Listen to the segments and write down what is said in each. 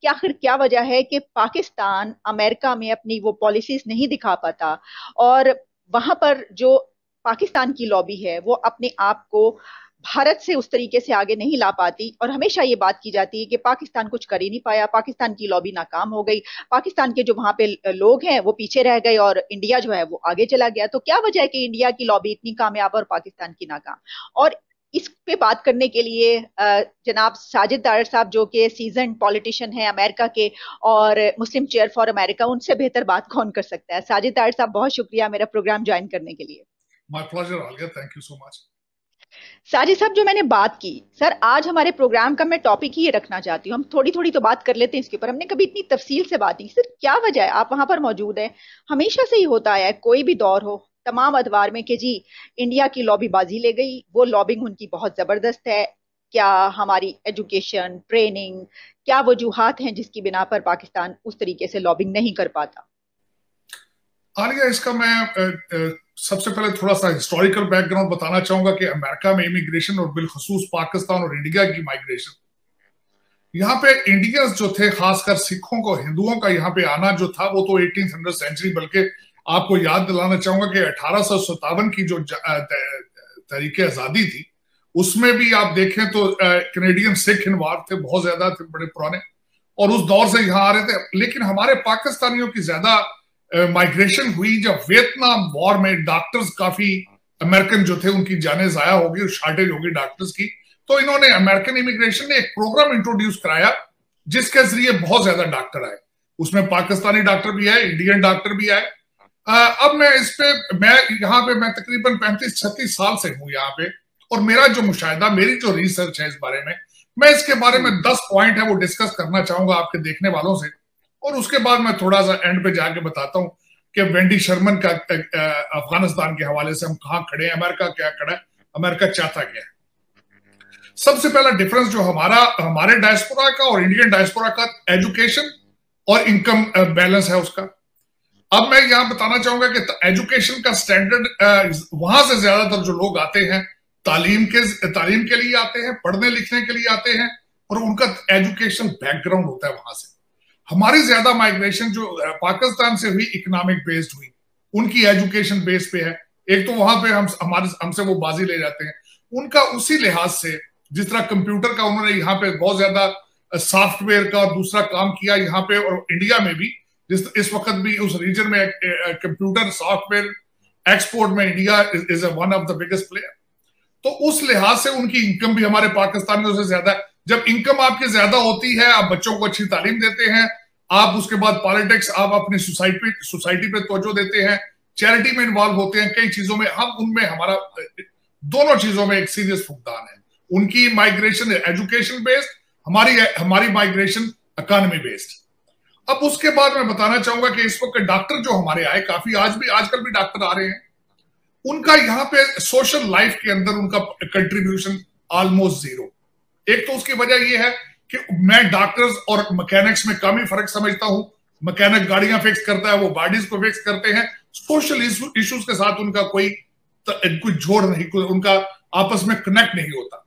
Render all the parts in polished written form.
कि आखिर क्या वजह है कि पाकिस्तान अमेरिका में अपनी वो पॉलिसीज नहीं दिखा पाता, और वहां पर जो पाकिस्तान की लॉबी है वो अपने आप को भारत से उस तरीके से आगे नहीं ला पाती। और हमेशा ये बात की जाती है कि पाकिस्तान कुछ कर ही नहीं पाया, पाकिस्तान की लॉबी नाकाम हो गई, पाकिस्तान के जो वहां पे लोग हैं वो पीछे रह गए और इंडिया जो है वो आगे चला गया। तो क्या वजह है कि इंडिया की लॉबी इतनी कामयाब और पाकिस्तान की नाकाम? और इस पे बात करने के लिए जनाब साजिद दार साहब, जो कि सीजन पॉलिटिशियन है अमेरिका के और मुस्लिम चेयर फॉर अमेरिका, उनसे बेहतर बात कौन कर सकता है। साजिद दार साहब, बहुत शुक्रिया मेरा प्रोग्राम ज्वाइन करने के लिए। My pleasure Alia, thank you so much. Sajid साहब, जो मैंने बात की सर, आज हमारे प्रोग्राम का मैं टॉपिक ही ये रखना चाहती हूँ, हम थोड़ी थोड़ी तो बात कर लेते हैं इसके ऊपर, हमने कभी इतनी तफसील से बात नहीं सर। क्या वजह है, आप वहां पर मौजूद हैं, हमेशा से ही होता आया है, कोई भी दौर हो, तमाम अदवार में कि जी इंडिया की लॉबी बाजी ले गई, वो लॉबिंग उनकी बहुत जबरदस्त है। क्या हमारी एजुकेशन ट्रेनिंग, क्या वजूहात हैं जिसकी बिना पर पाकिस्तान उस तरीके से लॉबिंग नहीं कर पाता? आलिया, इसका मैं सबसे पहले थोड़ा सा हिस्टोरिकल बैकग्राउंड बताना चाहूंगा कि अमेरिका में इमिग्रेशन और बिलखसूस पाकिस्तान और इंडिया की माइग्रेशन, यहाँ पे इंडियंस जो थे, खासकर सिखों को, हिंदुओं का यहाँ पे आना जो था वो तो 1800 सेंचुरी, बल्कि आपको याद दिलाना चाहूंगा कि 1857 की जो तरीके आजादी थी उसमें भी आप देखें तो कैनेडियन सिख इन्वॉल्व थे, बहुत ज्यादा थे, बड़े पुराने, और उस दौर से यहाँ आ रहे थे। लेकिन हमारे पाकिस्तानियों की ज्यादा माइग्रेशन हुई जब वियतनाम वॉर में डॉक्टर्स काफी अमेरिकन जो थे उनकी जानें जाया होगी, शॉर्टेज होगी डॉक्टर्स की। तो इन्होंने, अमेरिकन इमिग्रेशन ने एक प्रोग्राम इंट्रोड्यूस कराया जिसके जरिए बहुत ज्यादा डॉक्टर आए। उसमें पाकिस्तानी डॉक्टर भी आए, इंडियन डॉक्टर भी आए। अब मैं इस पे, मैं यहाँ पे मैं तकरीबन 35-36 साल से हूँ यहाँ पे, और मेरा जो मुशाहिदा, मेरी जो रिसर्च है इस बारे में, मैं इसके बारे में 10 पॉइंट है वो डिस्कस करना चाहूंगा आपके देखने वालों से, और उसके बाद मैं थोड़ा सा एंड पे जाके बताता हूँ कि वेंडी शर्मन का अफगानिस्तान के हवाले से हम कहाँ खड़े हैं, अमेरिका क्या खड़ा है, अमेरिका चाहता क्या है। सबसे पहला डिफरेंस जो हमारे डायस्पोरा का और इंडियन डायस्पोरा का एजुकेशन और इनकम बैलेंस है उसका। अब मैं यहां बताना चाहूंगा कि एजुकेशन का स्टैंडर्ड, वहां से ज्यादातर जो लोग आते हैं तालीम के लिए आते हैं, पढ़ने लिखने के लिए आते हैं, और उनका एजुकेशन बैकग्राउंड होता है वहां से। हमारी ज्यादा माइग्रेशन जो पाकिस्तान से हुई इकोनॉमिक बेस्ड हुई, उनकी एजुकेशन बेस पे है। एक तो वहां पे हमसे वो बाजी ले जाते हैं, उनका उसी लिहाज से जिस तरह कंप्यूटर का उन्होंने यहाँ पे बहुत ज्यादा सॉफ्टवेयर का और दूसरा काम किया यहाँ पे, और इंडिया में भी इस वक्त भी उस रीजन में कंप्यूटर सॉफ्टवेयर एक्सपोर्ट में India is one of the biggest player. तो उस लिहाज से उनकी इनकम भी हमारे पाकिस्तानियों से ज्यादा है। जब इनकम आपकी ज्यादा होती है, आप बच्चों को अच्छी तालीम देते हैं, आप उसके बाद पॉलिटिक्स, आप अपनी सोसाइटी पे तवज्जो देते हैं, चैरिटी में इन्वॉल्व होते हैं, कई चीजों में, हम उनमें हमारा दोनों चीजों में एक सीरियस फुकदान है। उनकी माइग्रेशन एजुकेशन बेस्ड, हमारी माइग्रेशन इकोनॉमी बेस्ड। अब उसके बाद मैं बताना चाहूंगा कि इस वक्त डॉक्टर जो हमारे आए, काफी आजकल भी डॉक्टर आ रहे हैं, उनका यहाँ पे सोशल लाइफ के अंदर उनका कंट्रीब्यूशन ऑलमोस्ट जीरो। एक तो उसकी वजह यह है कि मैं डॉक्टर्स और मैकेनिक्स में काफी फर्क समझता हूं। मैकेनिक गाड़ियां फिक्स करता है, वो बॉडीज को फिक्स करते हैं, सोशल इश्यूज के साथ उनका कोई जोड़ नहीं, उनका आपस में कनेक्ट नहीं होता।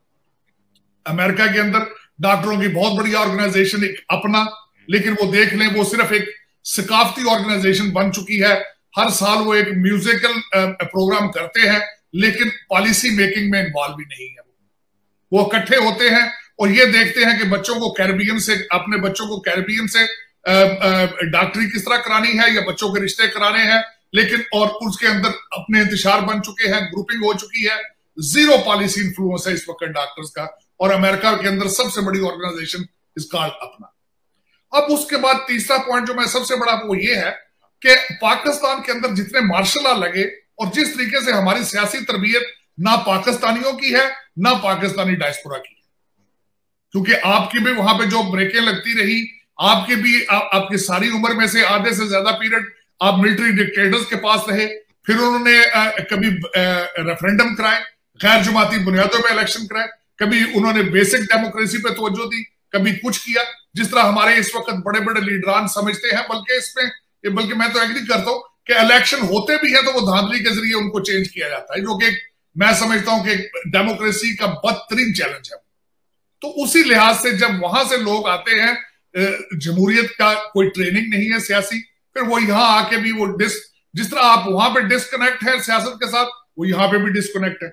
अमेरिका के अंदर डॉक्टरों की बहुत बड़ी ऑर्गेनाइजेशन एक अपना, लेकिन वो देख लें वो सिर्फ एक सकाफती ऑर्गेनाइजेशन बन चुकी है। हर साल वो एक म्यूजिकल प्रोग्राम करते हैं, लेकिन पॉलिसी मेकिंग में इन्वॉल्व भी नहीं है। वो इकट्ठे होते हैं और ये देखते हैं कि बच्चों को अपने बच्चों को कैरिबियन से डॉक्टरी किस तरह करानी है, या बच्चों के रिश्ते कराने हैं, लेकिन और उसके अंदर अपने इंतशार बन चुके हैं, ग्रुपिंग हो चुकी है, जीरो पॉलिसी इन्फ्लुएंस है इस वक्त डॉक्टर्स का। और अमेरिका के अंदर सबसे बड़ी ऑर्गेनाइजेशन इज कॉल्ड अपना। अब उसके बाद तीसरा पॉइंट जो मैं सबसे बड़ा, वो ये है कि पाकिस्तान के अंदर जितने मार्शल लॉ लगे और जिस तरीके से हमारी सियासी तरबियत ना पाकिस्तानियों की है ना पाकिस्तानी डायस्पोरा की है, क्योंकि आपकी भी वहां पे जो ब्रेकें लगती रही, आपके भी आपकी सारी उम्र में से आधे से ज्यादा पीरियड आप मिलिट्री डिक्टेटर्स के पास रहे। फिर उन्होंने कभी रेफरेंडम कराए, गैर जमाती बुनियादों पर इलेक्शन कराए, कभी उन्होंने बेसिक डेमोक्रेसी पे तवज्जो दी, कभी कुछ किया, जिस तरह हमारे इस वक्त बड़े बड़े लीडरान समझते हैं। बल्कि मैं तो एग्री करता हूं कि इलेक्शन होते भी है तो वो धांधली के जरिए उनको चेंज किया जाता है, जो कि मैं समझता हूं कि डेमोक्रेसी का बदतरीन चैलेंज है। तो उसी लिहाज से जब वहां से लोग आते हैं जमहूरियत का कोई ट्रेनिंग नहीं है सियासी, फिर वो यहाँ आके भी वो जिस तरह आप वहां पे डिस्कनेक्ट है सियासत के साथ, वो यहाँ पे भी डिस्कनेक्ट है।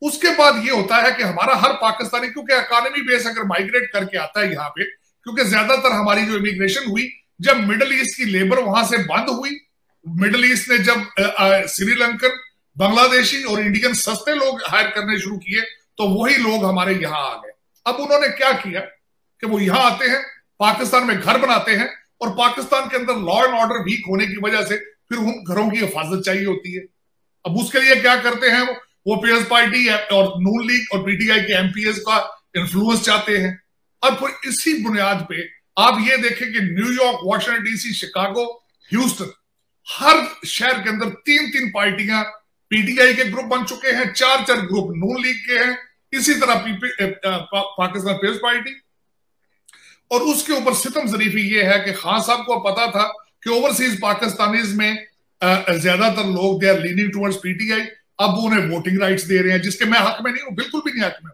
उसके बाद ये होता है कि हमारा हर पाकिस्तानी, क्योंकि इकोनॉमी बेस अगर माइग्रेट करके आता है यहाँ पे, क्योंकि ज्यादातर हमारी जो इमिग्रेशन हुई जब मिडिल ईस्ट की लेबर वहां से बंद हुई, मिडिल ईस्ट ने जब श्रीलंकन, बांग्लादेशी और इंडियन सस्ते लोग हायर करने शुरू किए, तो वही लोग हमारे यहाँ आ गए। अब उन्होंने क्या किया कि वो यहाँ आते हैं, पाकिस्तान में घर बनाते हैं, और पाकिस्तान के अंदर लॉ एंड ऑर्डर वीक होने की वजह से फिर उन घरों की हिफाजत चाहिए होती है। अब उसके लिए क्या करते हैं, वो पीपल्स पार्टी और नून लीग और पीटीआई के एमपीएस का इन्फ्लुएंस चाहते हैं। अब फिर इसी बुनियाद पे आप ये देखें कि New York, Washington DC, Chicago, Houston, हर शहर के अंदर 3-3 पार्टियां पीटीआई के ग्रुप बन चुके हैं, 4-4 ग्रुप नून लीग के हैं, इसी तरह पाकिस्तान पीपल्स पार्टी। और उसके ऊपर सितम जरीफी ये है कि खान साहब को पता था कि ओवरसीज पाकिस्तानीज में ज्यादातर लोग they are leaning towards PTI, अब वो उन्हें वोटिंग राइट्स दे रहे हैं, जिसके मैं हक में नहीं हूं, बिल्कुल भी नहीं हक में,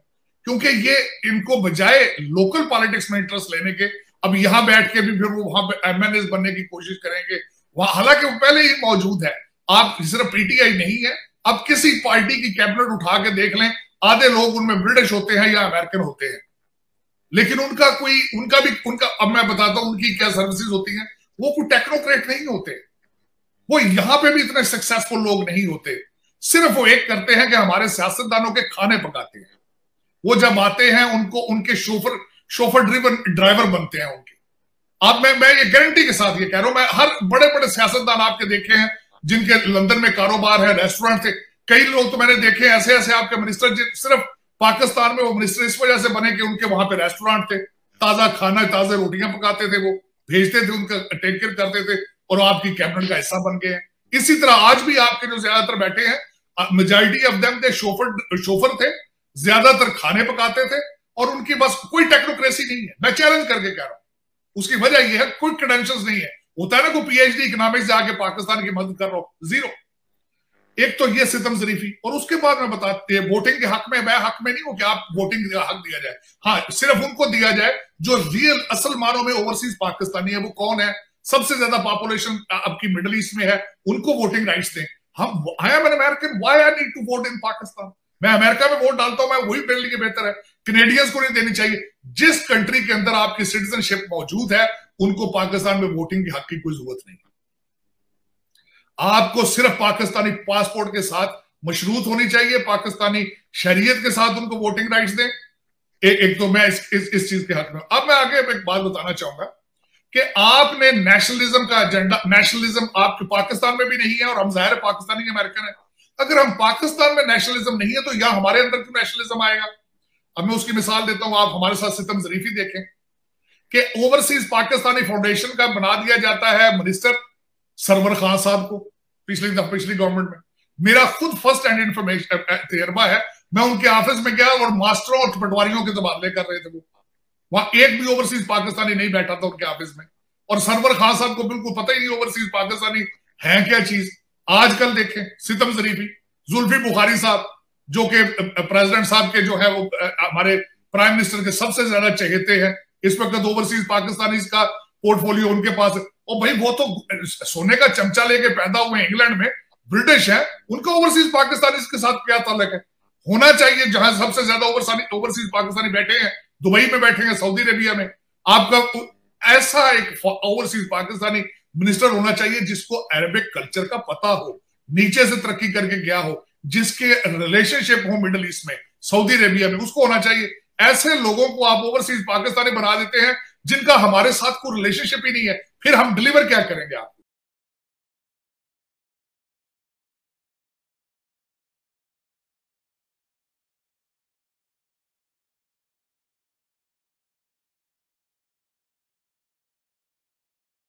क्योंकि ये इनको बजाय लोकल पॉलिटिक्स में इंटरेस्ट लेने के, अब यहां बैठ के भी फिर वो वहां पे एमएनएस बनने की कोशिश करेंगे वहां, हालांकि वो पहले ही मौजूद है। आप सिर्फ पीटीआई नहीं है, अब किसी पार्टी की कैबिनेट उठा के देख लें, आधे लोग उनमें ब्रिटिश होते हैं या अमेरिकन होते हैं, लेकिन उनका अब मैं बताता हूं उनकी क्या सर्विसेज होती हैं। वो कोई टेक्नोक्रेट नहीं होते, वो यहां पे भी इतने सक्सेसफुल लोग नहीं होते, सिर्फ वो एक करते हैं कि हमारे सियासतदानों के खाने पकाते हैं। वो जब आते हैं उनको उनके शोफर ड्रिवन ड्राइवर बनते हैं उनके। अब मैं ये गारंटी के साथ ये कह रहा हूं, मैं हर बड़े बड़े सियासतदान आपके देखे हैं जिनके लंदन में कारोबार है, रेस्टोरेंट थे, कई लोग तो मैंने देखे ऐसे ऐसे आपके मिनिस्टर सिर्फ पाकिस्तान में वो मिनिस्टर इस वजह से बने कि उनके वहां पे रेस्टोरेंट थे, ताजा खाना, ताजा रोटियां पकाते थे, वो भेजते थे, उनका टेक केयर करते थे, और आपकी कैबिनेट का हिस्सा बन गए हैं। इसी तरह आज भी आपके जो ज्यादातर बैठे हैं, majority of them they chauffeur थे, ज्यादातर खाने पकाते थे, और उनकी बस कोई टेक्नोक्रेसी नहीं है। मैं चैलेंज करके कह रहा हूं, उसकी वजह यह है कोई क्रेडेंशियल्स नहीं है। होता है ना कोई पीएचडी इकोनॉमिक्स जाके पाकिस्तान की मदद कर रहा हो, जीरो। एक तो ये सितम जरीफी, और उसके बाद मैं बताते वोटिंग के हक में, मैं हक में नहीं हूं कि आप वोटिंग का हक दिया जाए, हाँ सिर्फ उनको दिया जाए जो रियल असल मानों में ओवरसीज पाकिस्तानी है। वो कौन है? सबसे ज्यादा पॉपुलेशन आपकी मिडिल ईस्ट में है, उनको वोटिंग राइट्स दें। I am an American, why I need to vote in Pakistan? मैं अमेरिका में वोट डालता हूं, मैं वही मेरे लिए बेहतर है। कैनेडियंस को नहीं देनी चाहिए। जिस कंट्री के अंदर आपकी सिटीजनशिप मौजूद है, उनको पाकिस्तान में वोटिंग के हक की कोई जरूरत नहीं। आपको सिर्फ पाकिस्तानी पासपोर्ट के साथ मशरूत होनी चाहिए, पाकिस्तानी शरीयत के साथ उनको वोटिंग राइट्स दें। एक तो मैं इस चीज के हक में। अब मैं आगे एक बात बताना चाहूंगा कि आपने नेशनलिज्म का एजेंडा, नेशनलिज्म आपके पाकिस्तान में भी नहीं है, और हम जाहिर है पाकिस्तानी अमेरिकन है। अगर हम पाकिस्तान में नेशनलिज्म नहीं है, तो यहां हमारे अंदर क्यों नेशनलिज्म आएगा? अब मैं उसकी मिसाल देता हूं, आप हमारे साथ सितम जरीफी देखें कि ओवरसीज पाकिस्तानी फाउंडेशन का बना दिया जाता है मिनिस्टर सरवर खान साहब को पिछली गवर्नमेंट में। मेरा खुद फर्स्ट हैंड इंफॉर्मेशन तजर्बा है, मैं उनके ऑफिस में गया और मास्टरों और पटवारियों के तबादले कर रहे थे। वो वहां एक भी ओवरसीज पाकिस्तानी नहीं बैठा था उनके ऑफिस में, और सरवर खान साहब को बिल्कुल पता ही नहीं ओवरसीज पाकिस्तानी है क्या चीज। आजकल देखें सितम जरीफी, जुल्फी बुखारी साहब जो कि प्रेसिडेंट साहब के जो है वो हमारे प्राइम मिनिस्टर के सबसे ज्यादा चहेते हैं इस वक्त, ओवरसीज पाकिस्तानी का पोर्टफोलियो उनके पास है। और भाई वो तो सोने का चमचा लेके पैदा हुए इंग्लैंड में, ब्रिटिश है, उनका ओवरसीज पाकिस्तानी के साथ क्या ताल्लुक है? होना चाहिए जहां सबसे ज्यादा ओवरसीज पाकिस्तानी बैठे हैं, दुबई में बैठे हैं, सऊदी अरेबिया में। आपका ऐसा एक ओवरसीज पाकिस्तानी मिनिस्टर होना चाहिए जिसको अरबिक कल्चर का पता हो, नीचे से तरक्की करके गया हो, जिसके रिलेशनशिप हो मिडिल ईस्ट में, सऊदी अरेबिया में, उसको होना चाहिए। ऐसे लोगों को आप ओवरसीज पाकिस्तानी बना देते हैं जिनका हमारे साथ कोई रिलेशनशिप ही नहीं है, फिर हम डिलीवर क्या करेंगे? आप